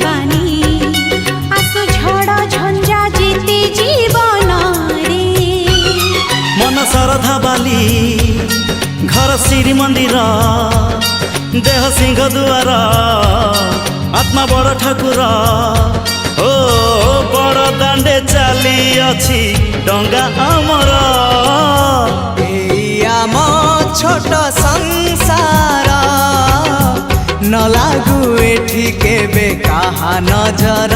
बानी आसु झड़ झंझा जीती जीवन रे मन श्रद्धा बाली घर श्री मंदिर देह सिंह दुआर आत्मा बड़ ठाकुर ओ बड़ दांडे चली अछि डंगा आमर आम छोट संसार न लागू एठी केबे काहा नजर।